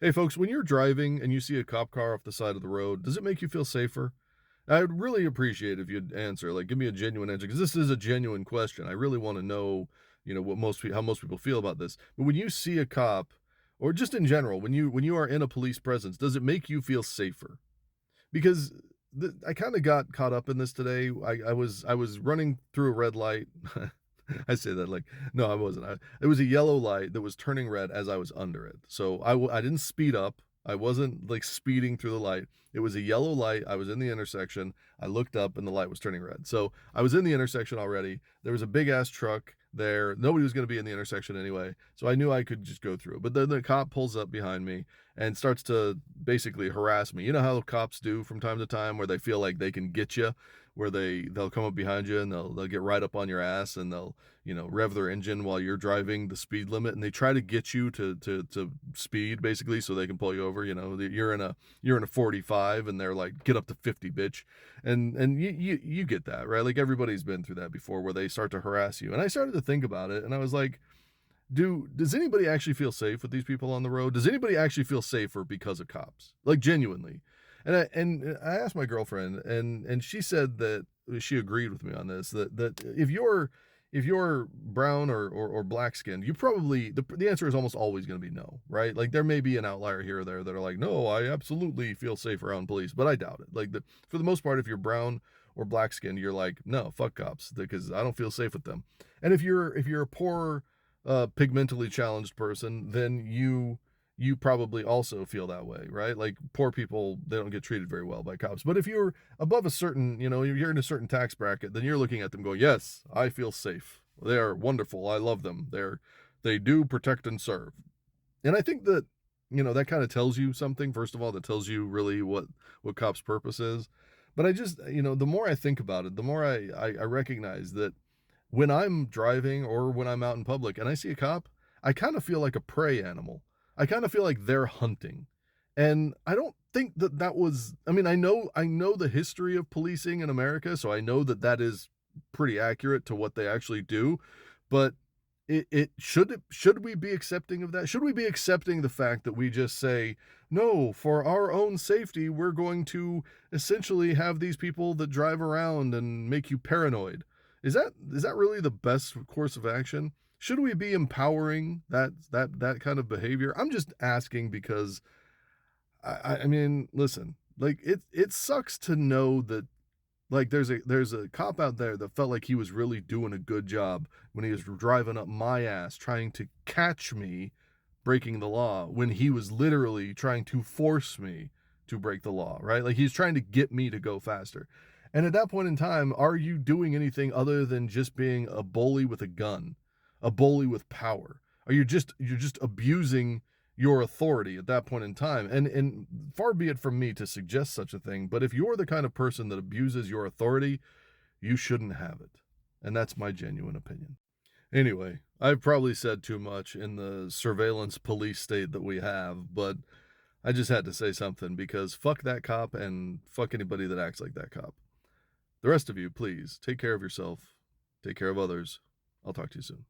Hey, folks, when you're driving and you see a cop car off the side of the road, does it make you feel safer? I'd really appreciate if you'd answer, like, give me a genuine answer, because this is a genuine question. I really want to know, what how most people feel about this. But when you see a cop, or just in general, when you are in a police presence, does it make you feel safer? Because I kind of got caught up in this today. I was running through a red light. I say that like, no, I wasn't. It was a yellow light that was turning red as I was under it. So I didn't speed up. I wasn't like speeding through the light. It was a yellow light. I was in the intersection. I looked up and the light was turning red. So I was in the intersection already. There was a big ass truck there. Nobody was going to be in the intersection anyway. So I knew I could just go through. But then the cop pulls up behind me and starts to basically harass me. You know how cops do from time to time, where they feel like they can get you, where they'll come up behind you and they'll get right up on your ass, and they'll, rev their engine while you're driving the speed limit, and they try to get you to speed, basically, so they can pull you over. You're in a 45 and they're like, get up to 50, bitch. And you get that, right? Like, everybody's been through that before, where they start to harass you. And I started to think about it, and I was like, does anybody actually feel safe with these people on the road? Does anybody actually feel safer because of cops? Like, genuinely. And I asked my girlfriend, and she said that she agreed with me on this, that if you're brown or black skinned, you probably, the answer is almost always going to be no, right? Like, there may be an outlier here or there that are like, no, I absolutely feel safe around police, but I doubt it. Like, for the most part, if you're brown or black skinned, you're like, no, fuck cops, because I don't feel safe with them. And if you're a poor, pigmentally challenged person, then you probably also feel that way, right? Like, poor people, they don't get treated very well by cops. But if you're above a certain, you're in a certain tax bracket, then you're looking at them going, yes, I feel safe. They are wonderful. I love them. They do protect and serve. And I think that, that kind of tells you something. First of all, that tells you really what cops' purpose is. But I just, the more I think about it, the more I recognize that when I'm driving or when I'm out in public and I see a cop, I kind of feel like a prey animal. I kind of feel like they're hunting. And I don't think that was, I mean, I know the history of policing in America, so I know that is pretty accurate to what they actually do, but should we be accepting of that? Should we be accepting the fact that we just say, no, for our own safety, we're going to essentially have these people that drive around and make you paranoid? Is that really the best course of action? Should we be empowering that kind of behavior? I'm just asking, because I mean, listen, like, it sucks to know that, like, there's a cop out there that felt like he was really doing a good job when he was driving up my ass trying to catch me breaking the law, when he was literally trying to force me to break the law, right? Like, he's trying to get me to go faster. And at that point in time, are you doing anything other than just being a bully with a gun, a bully with power? Are you're just abusing your authority at that point in time? And far be it from me to suggest such a thing, but if you're the kind of person that abuses your authority, you shouldn't have it. And that's my genuine opinion. Anyway, I've probably said too much in the surveillance police state that we have, but I just had to say something, because fuck that cop and fuck anybody that acts like that cop. The rest of you, please take care of yourself, take care of others. I'll talk to you soon.